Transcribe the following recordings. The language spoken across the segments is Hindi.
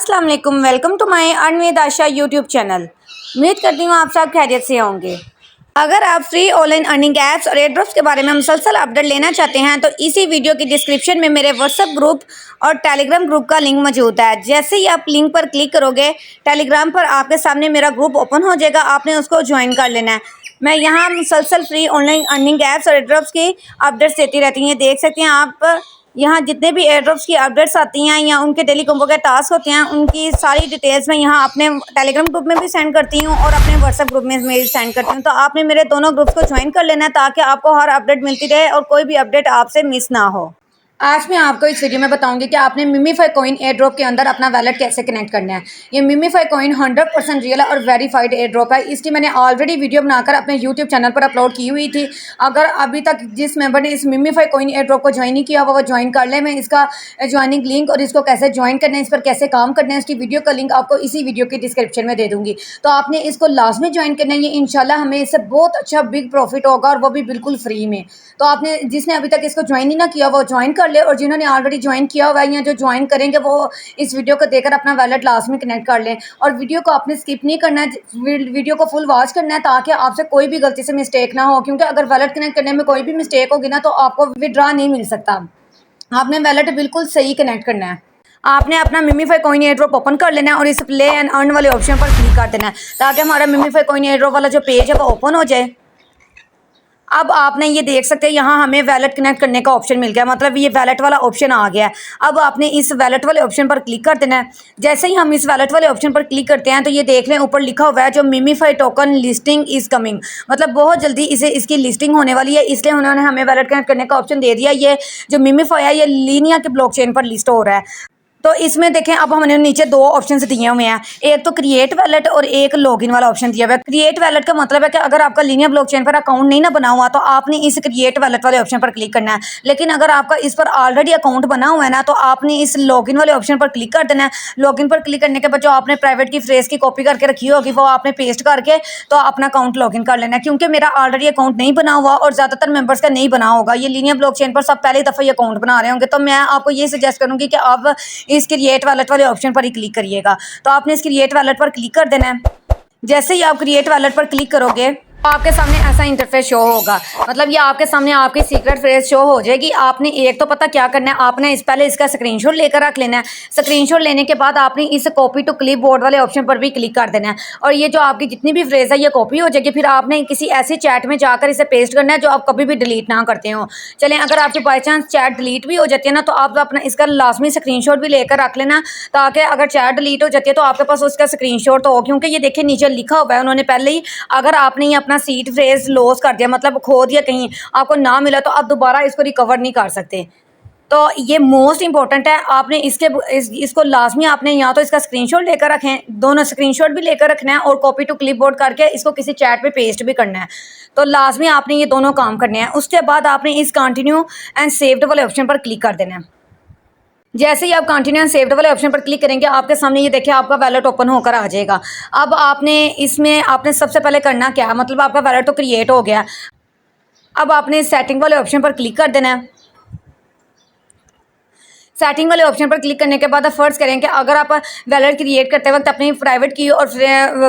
अस्सलाम वालेकुम, welcome to my earn with Asha YouTube channel. उम्मीद करती हूँ आप सब खैरियत से होंगे। अगर आप फ्री ऑनलाइन अर्निंग ऐप्स और एयरड्रॉप्स के बारे में मुसलसल अपडेट लेना चाहते हैं तो इसी वीडियो की डिस्क्रिप्शन में मेरे व्हाट्सएप ग्रुप और टेलीग्राम ग्रुप का लिंक मौजूद है। जैसे ही आप लिंक पर क्लिक करोगे टेलीग्राम पर आपके सामने मेरा ग्रुप ओपन हो जाएगा, आपने उसको ज्वाइन कर लेना है। मैं यहाँ मुसलसल फ्री ऑनलाइन अर्निंग ऐप्स और एयरड्रॉप्स की अपडेट्स देती रहती हैं। देख सकते हैं आप यहाँ जितने भी एयरड्रॉप्स की अपडेट्स आती हैं या उनके डेली कॉम्बो के टास्क होते हैं उनकी सारी डिटेल्स मैं यहाँ अपने टेलीग्राम ग्रुप में भी सेंड करती हूँ और अपने व्हाट्सएप ग्रुप में भी सेंड करती हूँ। तो आपने मेरे दोनों ग्रुप्स को ज्वाइन कर लेना है ताकि आपको हर अपडेट मिलती रहे और कोई भी अपडेट आपसे मिस ना हो। आज मैं आपको इस वीडियो में बताऊंगी कि आपने मिमीफाई कॉइन एयर ड्रॉप के अंदर अपना वैलेट कैसे कनेक्ट करना है। ये मिमीफाई कॉइन 100% रियल और वेरीफाइड एयर ड्रॉप है। इसकी मैंने ऑलरेडी वीडियो बनाकर अपने यूट्यूब चैनल पर अपलोड की हुई थी। अगर अभी तक जिस मेंबर ने इस मिमीफाई कॉइन एयर ड्रॉप को ज्वाइन नहीं किया वो ज्वाइन कर ले। मैं इसका ज्वाइनिंग लिंक और इसको कैसे ज्वाइन करना है, इस पर कैसे काम करना है, इसकी वीडियो का लिंक आपको इसी वीडियो की डिस्क्रिप्शन में दे दूंगी। तो आपने इसको लाजमी ज्वाइन करना है। ये इंशाल्लाह हमें इससे बहुत अच्छा बिग प्रॉफिट होगा और वो भी बिल्कुल फ्री में। तो आपने जिसने अभी तक इसको ज्वाइन ही ना किया वो ज्वाइन कर ले और जिन्होंने ऑलरेडी ज्वाइन किया हुआ है या जो ज्वाइन करेंगे वो इस वीडियो को देखकर अपना वैलेट लास्ट में कनेक्ट कर लें। और वीडियो को आपने स्किप नहीं करना है, वीडियो को फुल वॉच करना है ताकि आपसे कोई भी गलती से मिस्टेक ना हो, क्योंकि अगर वैलेट कनेक्ट करने में कोई भी मिस्टेक होगी ना तो आपको विड्रॉ नहीं मिल सकता। आपने वैलेट बिल्कुल सही कनेक्ट करना है। आपने अपना मिमीफाई कॉइन एयर ड्रॉप ओपन कर लेना है और इस प्ले एंड अर्न वाले ऑप्शन पर क्लिक कर देना है ताकि हमारा मिमीफाई कॉइन एयर ड्रॉप वाला जो पेज है वो ओपन हो जाए। अब आपने ये देख सकते हैं यहाँ हमें वैलेट कनेक्ट करने का ऑप्शन मिल गया, मतलब ये वैलेट वाला ऑप्शन आ गया है। अब आपने इस वैलेट वाले ऑप्शन पर क्लिक कर देना है। जैसे ही हम इस वैलेट वाले ऑप्शन पर क्लिक करते हैं तो ये देख लें ऊपर लिखा हुआ है जो मिमीफाई टोकन लिस्टिंग इज़ कमिंग, मतलब बहुत जल्दी इसकी लिस्टिंग होने वाली है, इसलिए उन्होंने हमें वैलेट कनेक्ट करने का ऑप्शन दे दिया। ये जो मिमीफाई है ये लीनिया के ब्लॉकचेन पर लिस्ट हो रहा है। तो इसमें देखें अब हमने नीचे दो ऑप्शंस दिए हुए हैं, एक तो क्रिएट वैलेट और एक लॉगिन वाला ऑप्शन दिया हुआ है। क्रिएट वैलेट का मतलब है कि अगर आपका लीनियर ब्लॉकचेन पर अकाउंट नहीं ना बना हुआ तो आपने इस क्रिएट वैलेट वाले ऑप्शन पर क्लिक करना है। लेकिन अगर आपका इस पर ऑलरेडी अकाउंट बना हुआ है ना तो आपने इस लॉगिन वाले ऑप्शन पर क्लिक कर देना है। लॉगिन पर क्लिक करने के बाद जो आपने प्राइवेट की फ्रेज की कॉपी करके रखी होगी वो आपने पेस्ट करके तो अपना अकाउंट लॉगिन कर लेना है। क्योंकि मेरा ऑलरेडी अकाउंट नहीं बना हुआ और ज़्यादातर मेंबर्स का नहीं बना होगा, ये लीनियर ब्लॉकचेन पर सब पहली दफ़ा ये अकाउंट बना रहे होंगे, तो मैं आपको ये सजेस्ट करूँगी कि आप इस क्रिएट वैलेट वाले ऑप्शन पर ही क्लिक करिएगा। तो आपने इस क्रिएट वैलेट पर क्लिक कर देना है। जैसे ही आप क्रिएट वैलेट पर क्लिक करोगे तो आपके सामने ऐसा इंटरफेस शो होगा, मतलब ये आपके सामने आपकी सीक्रेट फ्रेज शो हो जाएगी। आपने एक तो पता क्या करना है, आपने पहले इसका स्क्रीनशॉट लेकर रख लेना है। स्क्रीनशॉट लेने के बाद आपने इस कॉपी टू क्लिप बोर्ड वाले ऑप्शन पर भी क्लिक कर देना है और ये जो आपकी जितनी भी फ्रेज है ये कॉपी हो जाएगी। फिर आपने किसी ऐसे चैट में जाकर इसे पेस्ट करना है जो आप कभी भी डिलीट ना करते हो। चलें, अगर आपकी बाई चांस चैट डिलीट भी हो जाती है ना तो आप अपना इसका लाजमी स्क्रीनशॉट भी लेकर रख लेना ताकि अगर चैट डिलीट हो जाती है तो आपके पास उसका स्क्रीनशॉट तो हो। क्योंकि ये देखिए नीचे लिखा हुआ है उन्होंने पहले ही, अगर आपने ये अपना सीड फ्रेज लॉस कर दिया, मतलब खो दिया, कहीं आपको ना मिला तो आप दोबारा इसको रिकवर नहीं कर सकते। तो ये मोस्ट इंपॉर्टेंट है। आपने इसको लाजमी आपने या तो इसका स्क्रीनशॉट लेकर रखें, दोनों स्क्रीनशॉट भी लेकर रखना है और कॉपी टू क्लिपबोर्ड करके इसको किसी चैट पे पेस्ट भी करना है। तो लाजमी आपने ये दोनों काम करने हैं। उसके बाद आपने इस कंटिन्यू एंड सेव्ड वाले ऑप्शन पर क्लिक कर देना है। जैसे ही आप कंटिन्यू एंड सेव्ड वाले ऑप्शन पर क्लिक करेंगे आपके सामने ये देखिए आपका वैलेट ओपन होकर आ जाएगा। अब आपने सबसे पहले करना क्या है, मतलब आपका वैलेट तो क्रिएट हो गया। अब आपने सेटिंग वाले ऑप्शन पर क्लिक कर देना है। सेटिंग वाले ऑप्शन पर क्लिक करने के बाद आप फर्ज करें कि अगर आप वैलेट क्रिएट करते वक्त अपनी प्राइवेट की और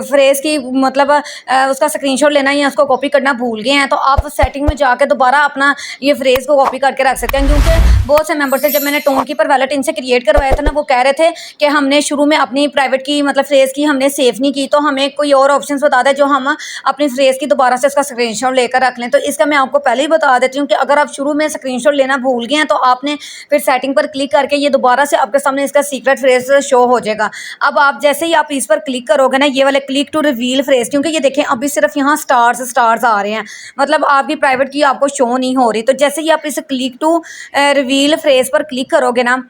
फ्रेज की मतलब उसका स्क्रीनशॉट लेना या उसको कॉपी करना भूल गए हैं तो आप सेटिंग में जाकर दोबारा अपना ये फ्रेज को कॉपी करके रख सकते हैं। क्योंकि बहुत से मेंबर्स से जब मैंने टोन की पर वैलेट इनसे क्रिएट करवाया था ना वो कह रहे थे कि हमने शुरू में अपनी प्राइवेट की मतलब फ्रेज की हमने सेव नहीं की, तो हमें कोई और ऑप्शन बता दें जो हम अपनी फ्रेज की दोबारा से उसका स्क्रीनशॉट लेकर रख लें। तो इसका मैं आपको पहले ही बता देती हूँ कि अगर आप शुरू में स्क्रीनशॉट लेना भूल गए हैं तो आपने फिर सेटिंग पर क्लिक करके ये दोबारा से आपके सामने इसका सीक्रेट फ्रेज शो हो जाएगा। अब आप जैसे ही आप इस पर क्लिक करोगे ना ये वाले क्लिक टू रिवील फ्रेज, क्योंकि ये देखें अभी सिर्फ यहाँ स्टार्स आ रहे हैं, मतलब आपकी प्राइवेट की आपको शो नहीं हो रही। तो जैसे ही आप इस क्लिक टू रिवील फ्रेज पर क्लिक करोगे ना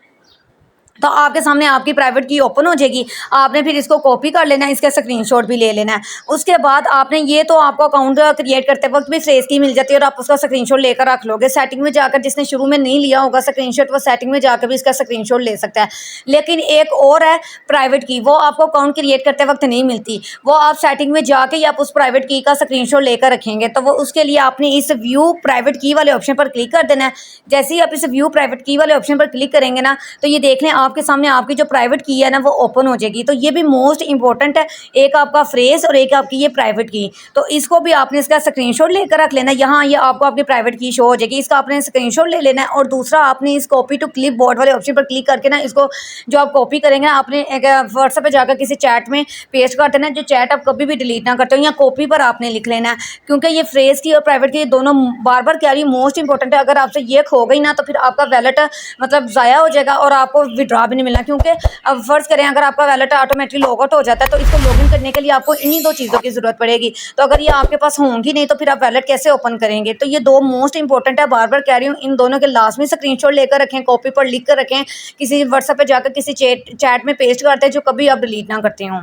तो आपके सामने आपकी प्राइवेट की ओपन हो जाएगी। आपने फिर इसको कॉपी कर लेना है, इसका स्क्रीनशॉट भी ले लेना है। उसके बाद आपने ये तो आपको अकाउंट क्रिएट करते वक्त भी फ्रेज की मिल जाती है और आप उसका स्क्रीनशॉट लेकर रख लोगे। सेटिंग में जाकर जिसने शुरू में नहीं लिया होगा स्क्रीनशॉट वो सेटिंग में जाकर भी इसका स्क्रीनशॉट ले सकता है। लेकिन एक और है प्राइवेट की, वो आपको अकाउंट क्रिएट करते वक्त नहीं मिलती, वो आप सेटिंग में जाके ही आप उस प्राइवेट की का स्क्रीनशॉट लेकर रखेंगे। तो वो उसके लिए आपने इस व्यू प्राइवेट की वाले ऑप्शन पर क्लिक कर देना है। जैसे ही आप इस व्यू प्राइवेट की वाले ऑप्शन पर क्लिक करेंगे ना तो ये देख लें आपके सामने आपकी जो प्राइवेट की है ना वो ओपन हो जाएगी। तो ये भी मोस्ट इंपॉर्टेंट है, एक आपका फ्रेज और एक आपकी ये प्राइवेट की। तो इसको भी आपने इसका स्क्रीनशॉट लेकर रख लेना। यहाँ ये आपको आपकी प्राइवेट की शो हो जाएगी, इसका आपने स्क्रीनशॉट ले लेना है। और दूसरा आपने इस कॉपी टू क्लिप बोर्ड वाले ऑप्शन पर क्लिक करके ना इसको जो आप कॉपी करेंगे ना आपने व्हाट्सएप पे जाकर किसी चैट में पेस्ट कर देना, जो चैट आप कभी भी डिलीट ना करते हो, या कॉपी पर आपने लिख लेना है। क्योंकि ये फ्रेज की और प्राइवेट की दोनों बार बार क्या रही मोस्ट इंपॉर्टेंट है। अगर आपसे ये खो गई ना तो फिर आपका वैलेट मतलब ज़ाया हो जाएगा और आपको विड्रॉ भी नहीं मिलना। क्योंकि अब फर्ज करें अगर आपका वैलेट ऑटोमेटिकली लॉग आउट हो जाता है तो इसको लॉगिन करने के लिए आपको इन्हीं दो चीज़ों की ज़रूरत पड़ेगी। तो अगर ये आपके पास होंगी नहीं तो फिर आप वैलेट कैसे ओपन करेंगे। तो ये दो मोस्ट इंपॉर्टेंट है, बार बार कह रही हूँ, इन दोनों के लास्ट में स्क्रीनशॉट लेकर रखें, कॉपी पर लिख कर रखें, किसी व्हाट्सएप पे जाकर किसी चैट में पेस्ट करते हैं जो कभी आप डिलीट ना करते हो।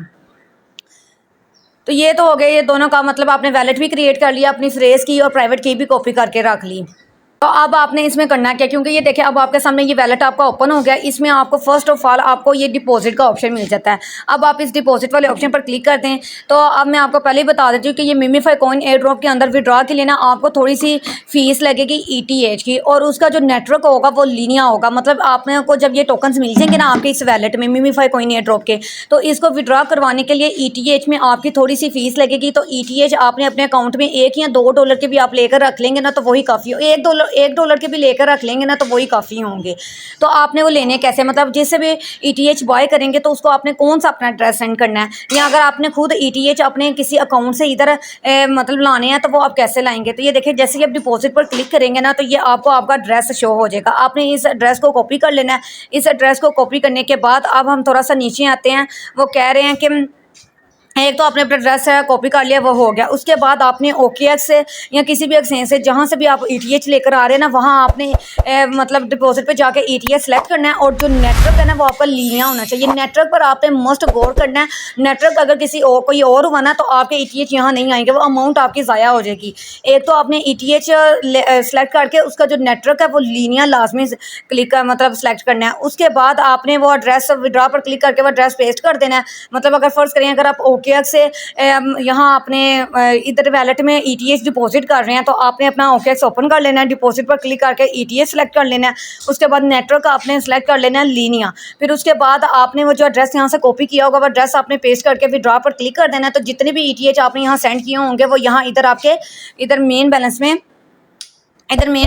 तो ये तो हो गया ये दोनों का मतलब आपने वैलेट भी क्रिएट कर लिया, अपनी फ्रेज की और प्राइवेट की भी कॉपी करके रख ली। तो अब आपने इसमें करना क्या, क्योंकि ये देखिए अब आपके सामने ये वैलेट आपका ओपन हो गया। इसमें आपको फर्स्ट ऑफ ऑल आपको ये डिपॉजिट का ऑप्शन मिल जाता है। अब आप इस डिपॉजिट वाले ऑप्शन पर क्लिक करते हैं। तो अब मैं आपको पहले ही बता देती हूँ कि ये मिमीफाई कॉइन एयर ड्रॉप के अंदर विड्रॉ के लिए ना आपको थोड़ी सी फीस लगेगी ETH की, और उसका जो नेटवर्क होगा वो लीनिया होगा। मतलब आपने को जब ये टोकन्स मिल जाएंगे ना आपके इस वैलेट में मिमीफाई कॉइन एयर ड्रॉप के, तो इसको विड्रॉ करवाने के लिए ETH में आपकी थोड़ी सी फीस लगेगी। तो ETH आपने अपने अकाउंट में $1 या $2 के भी आप लेकर रख लेंगे ना तो वही काफ़ी हो। $1 के भी लेकर रख लेंगे ना तो वही काफ़ी होंगे। तो आपने वो लेने कैसे, मतलब जिससे भी ETH बाय करेंगे तो उसको आपने कौन सा अपना एड्रेस सेंड करना है, या अगर आपने खुद ETH अपने किसी अकाउंट से इधर मतलब लाने हैं तो वो आप कैसे लाएंगे। तो ये देखिए जैसे ही आप डिपॉजिट पर क्लिक करेंगे ना तो ये आपको आपका एड्रेस शो हो जाएगा। आपने इस एड्रेस को कॉपी कर लेना है। इस एड्रेस को कॉपी करने के बाद अब हम थोड़ा सा नीचे आते हैं। वो कह रहे हैं कि एक तो आपने अपना एड्रेस है कॉपी कर लिया, वो हो गया। उसके बाद आपने OKX से या किसी भी एक्सचेंज से जहाँ से भी आप ETH लेकर आ रहे हैं ना वहाँ आपने मतलब डिपॉजिट पे जाके ETH सेलेक्ट करना है। और जो नेटवर्क है ना वो आपका लीनिया होना चाहिए। नेटवर्क पर आपने मस्ट गौर करना है। नेटवर्क अगर किसी और कोई और हुआ ना तो आपके ETH यहाँ नहीं आएंगे, वो अमाउंट आपकी ज़ाया हो जाएगी। एक तो आपने ETH सेलेक्ट करके उसका जो नेटवर्क है वो लीनिया लाजमी क्लिक मतलब सेलेक्ट करना है। उसके बाद आपने वो एड्रेस विड्रॉ पर क्लिक करके वो एड्रेस पेस्ट कर देना है। मतलब अगर फर्ज करें अगर आप OKX से यहाँ अपने इधर वैलेट में ETH डिपॉजिट कर रहे हैं तो आपने अपना OKX ओपन कर लेना है, डिपॉजिट पर क्लिक करके ETH सेलेक्ट कर लेना है। उसके बाद नेटवर्क आपने सेलेक्ट कर लेना है लीनिया। फिर उसके बाद आपने वो जो एड्रेस यहाँ से कॉपी किया होगा वो एड्रेस आपने पेस्ट करके विड्रॉ पर क्लिक कर देना है। तो जितने भी ETH आपने यहाँ सेंड किए होंगे वो यहाँ इधर आपके इधर मेन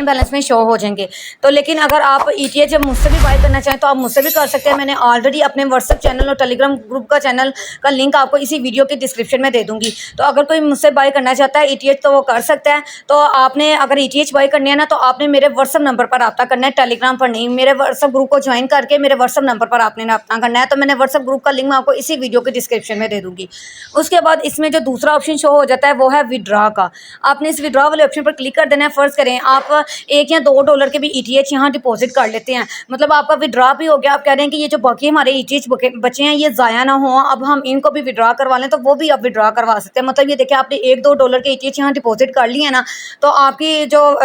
बैलेंस में शो हो जाएंगे। तो लेकिन अगर आप ETH जब मुझसे भी बाय करना चाहें तो आप मुझसे भी कर सकते हैं। मैंने ऑलरेडी अपने व्हाट्सएप चैनल और टेलीग्राम ग्रुप का चैनल का लिंक आपको इसी वीडियो के डिस्क्रिप्शन में दे दूंगी। तो अगर कोई मुझसे बाय करना चाहता है ETH तो वो कर सकता है। तो आपने अगर ETH बाय करनी है ना तो आपने मेरे व्हाट्सएप नंबर पर रब्ता करना है, टेलीग्राम पर नहीं। मेरे व्हाट्सएप ग्रुप को ज्वाइन करके मेरे व्हाट्सएप नंबर पर आपने रब्ता करना है। तो मैंने व्हाट्सएप ग्रुप का लिंक मैं आपको इसी वीडियो के डिस्क्रिप्शन में दे दूँगी। उसके बाद इसमें जो दूसरा ऑप्शन शो हो जाता है वो है विड्रॉ का। आपने इस विड्रॉ वाले ऑप्शन पर क्लिक कर देना है। फ़र्ज़ करें आप $1 या $2 के भी ETH यहाँ डिपॉजिट कर लेते हैं, मतलब आपका विड्रॉ भी हो गया। आप कह रहे हैं कि ये जो बाकी हमारे ETH बचे हैं ये ज़ाया ना हो, अब हम इनको भी विड्रॉ करवा लें, तो वो भी आप विड्रॉ करवा सकते हैं। मतलब ये देखिए आपने $1-2 के ETH यहाँ डिपॉजिट कर लिए ना तो आपकी जो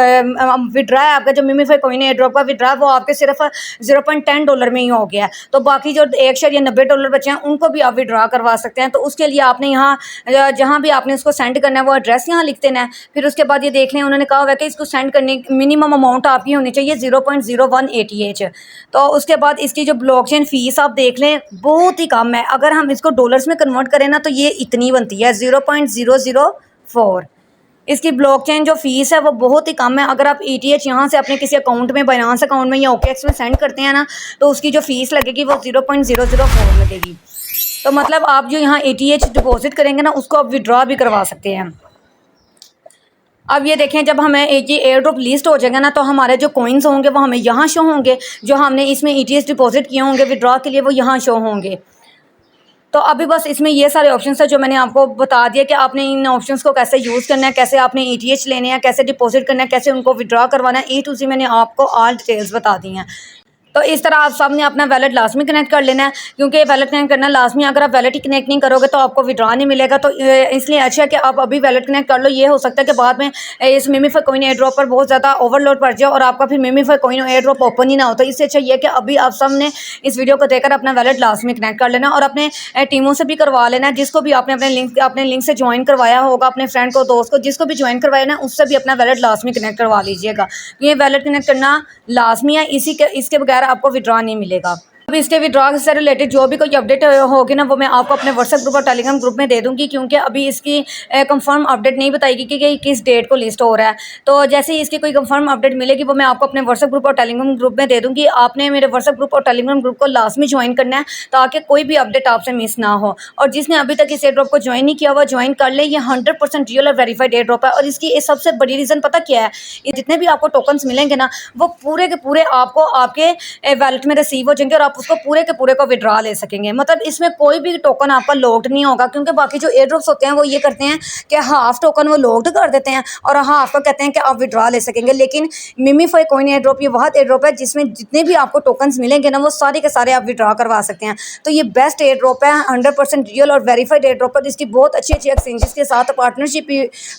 विड्रॉ है, आपका जो मिमीफाई कॉइन एयर ड्रॉप का विड्रॉ वो आपके सिर्फ $0.10 में ही हो गया। तो बाकी जो $1.90 बचे हैं उनको भी आप विड्रॉ करवा सकते हैं। तो उसके लिए आपने यहाँ जहाँ भी आपने उसको सेंड करना है वो एड्रेस यहाँ लिख देना है। फिर उसके बाद ये देख लें उन्होंने कहा हुआ है कि इसको सेंड करने मिनिमम अमाउंट आपकी होनी चाहिए 0.01 ETH। तो उसके बाद इसकी जो ब्लॉकचेन फ़ीस आप देख लें बहुत ही कम है। अगर हम इसको डॉलर्स में कन्वर्ट करें ना तो ये इतनी बनती है 0.004। इसकी ब्लॉकचेन जो फ़ीस है वो बहुत ही कम है। अगर आप ETH यहाँ से अपने किसी अकाउंट में, बाइनेंस अकाउंट में या OKX में सेंड करते हैं ना तो उसकी जो फ़ीस लगेगी वो 0.004 लगेगी। तो मतलब आप जो यहाँ ETH डिपॉजिट करेंगे ना उसको आप विड्रॉ भी करवा सकते हैं। अब ये देखें जब हमें ये एयर ड्रॉप लिस्ट हो जाएगा ना तो हमारे जो कॉइन्स होंगे वो हमें यहाँ शो होंगे, जो हमने इसमें ETH डिपॉजिट किए होंगे विड्रॉ के लिए वो यहाँ शो होंगे। तो अभी बस इसमें ये सारे ऑप्शंस है जो मैंने आपको बता दिया कि आपने इन ऑप्शंस को कैसे यूज़ करना है, कैसे आपने ETH लेने हैं, कैसे डिपॉजिट करना है, कैसे उनको विड्रॉ करवाना है। A to Z मैंने आपको ऑल डिटेल्स बता दी हैं। तो इस तरह आप सब ने अपना वैलेट लाजमी कनेक्ट कर लेना है, क्योंकि वैलेट कनेक्ट करना लाजमी। अगर आप वैलेट ही कनेक्ट नहीं करोगे तो आपको विड्रॉ नहीं मिलेगा। तो इसलिए अच्छा है कि आप अभी वैलेट कनेक्ट कर लो। ये हो सकता है कि बाद में इस मिमीफाई कॉइन एयर ड्रॉप पर बहुत ज़्यादा ओवरलोड पड़ जाए और आपका फिर मिमीफाई कॉइन एयर ड्रॉप ओपन ही ना हो। तो इससे अच्छा ये है कि अभी आप सब ने इस वीडियो को देखकर अपना वैलेट लाजमी कनेक्ट कर लेना और अपने टीमों से भी करवा लेना। जिसको भी आपने अपने लिंक से ज्वाइन करवाया होगा, अपने फ्रेंड को, दोस्त को, जिसको भी ज्वाइन करवाया ना उससे भी अपना वैलेट लाजमी कनेक्ट करवा लीजिएगा। ये वैलेट कनेक्ट करना लाजमी है, इसके बगैर आपको विड्रॉ नहीं मिलेगा। अभी इसके विड्रॉ से रिलेटेड जो भी कोई अपडेट होगी ना वो मैं आपको अपने व्हाट्सएप ग्रुप और टेलीग्राम ग्रुप में दे दूंगी, क्योंकि अभी इसकी कंफर्म अपडेट नहीं बताएगी कि किस डेट को लिस्ट हो रहा है। तो जैसे ही इसकी कोई कंफर्म अपडेट मिलेगी वो मैं आपको अपने व्हाट्सएप ग्रुप और टेलीग्राम ग्रुप में दे दूंगी। आपने मेरे व्हाट्सएप ग्रुप और टेलीग्राम ग्रुप को लाजमी ज्वाइन करना है ताकि कोई भी अपडेट आपसे मिस ना हो। और जिसने अभी तक इस एयर ड्रॉप को ज्वाइन नहीं किया हुआ ज्वाइन कर ले। ये 100% रियल और वेरीफाइड एयर ड्रॉप है। और इसकी सबसे बड़ी रीज़न पता क्या है, ये जितने भी आपको टोकन्स मिलेंगे ना वो पूरे के पूरे आपको आपके वैलेट में रिसीव हो जाएंगे और आप उसको पूरे के पूरे को विड्रॉ ले सकेंगे। मतलब इसमें कोई भी टोकन आपका लॉक्ड नहीं होगा, क्योंकि बाकी जो एयर ड्रॉप्स होते हैं वो ये करते हैं कि हाफ टोकन वो लॉक्ड कर देते हैं और हाफ को कहते हैं कि आप विड्रॉ ले सकेंगे। लेकिन मिमीफाई कॉइन एयर ड्रॉप ये वह एयर ड्रॉप है जिसमें जितने भी आपको टोकन्स मिलेंगे ना वो सारे के सारे आप विड्रॉ करवा सकते हैं। तो ये बेस्ट एयर ड्रॉप है, 100% रियल और वेरीफाइड एयर ड्रॉप है। इसकी बहुत अच्छी अच्छी एक्सचेंजेस के साथ पार्टनरशिप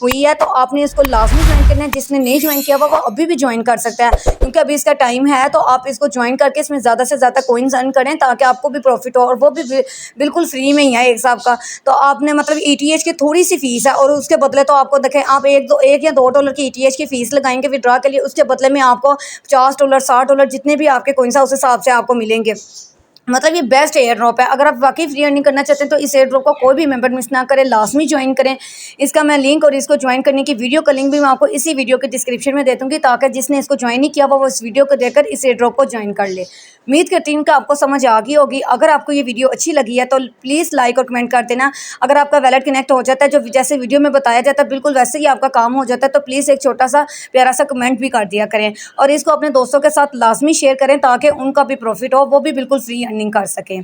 हुई है, तो आपने इसको लाजमी ज्वाइन करना है। जिसने नहीं ज्वाइन किया हुआ वो अभी भी ज्वाइन कर सकता है, क्योंकि अभी इसका टाइम है। तो आप इसको ज्वाइन करके इसमें ज़्यादा से ज़्यादा कॉइन्स अर्न करें ताकि आपको भी प्रॉफिट हो, और वो भी बिल्कुल फ्री में ही है एक हिसाब का। तो आपने मतलब ETH की थोड़ी सी फीस है और उसके बदले तो आपको देखें आप एक या $2 की ETH की फीस लगाएंगे विड्रॉ के लिए, उसके बदले में आपको $50 $60 जितने भी आपके कॉइन्स है उस हिसाब से आपको मिलेंगे। मतलब ये बेस्ट एयर ड्रॉप है। अगर आप वाकई फ्री अर्निंग करना चाहते हैं तो इस एयर ड्रॉप को कोई भी मेंबर मिस ना करें, लाजमी ज्वाइन करें। इसका मैं लिंक और इसको ज्वाइन करने की वीडियो का लिंक भी मैं आपको इसी वीडियो के डिस्क्रिप्शन में दे दूँगी, ताकि जिसने इसको ज्वाइन नहीं किया वो इस वीडियो को देखकर इस एयर ड्रॉप को ज्वाइन कर ले। उम्मीद करती हूँ कि आपको समझ आ गई होगी। अगर आपको ये वीडियो अच्छी लगी है तो प्लीज़ लाइक और कमेंट कर देना। अगर आपका वैलेट कनेक्ट हो जाता है जो जैसे वीडियो में बताया जाता है बिल्कुल वैसे ही आपका काम हो जाता है, तो प्लीज़ एक छोटा सा प्यारा सा कमेंट भी कर दिया करें और इसको अपने दोस्तों के साथ लाजमी शेयर करें ताकि उनका भी प्रॉफिट हो, वो भी बिल्कुल फ्री अर्निंग कर सकें।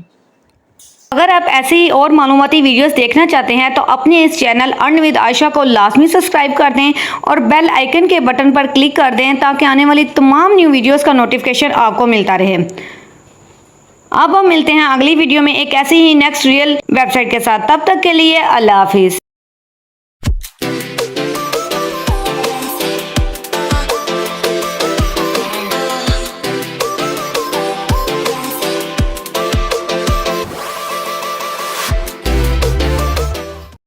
अगर आप ऐसी ही और मालूमाती वीडियोस देखना चाहते हैं तो अपने इस चैनल अर्न विद आयशा को लाजमी सब्सक्राइब कर दें और बेल आइकन के बटन पर क्लिक कर दें ताकि आने वाली तमाम न्यू वीडियोस का नोटिफिकेशन आपको मिलता रहे। अब हम मिलते हैं अगली वीडियो में एक ऐसी ही नेक्स्ट रियल वेबसाइट के साथ। तब तक के लिए अल्लाह हाफिज़।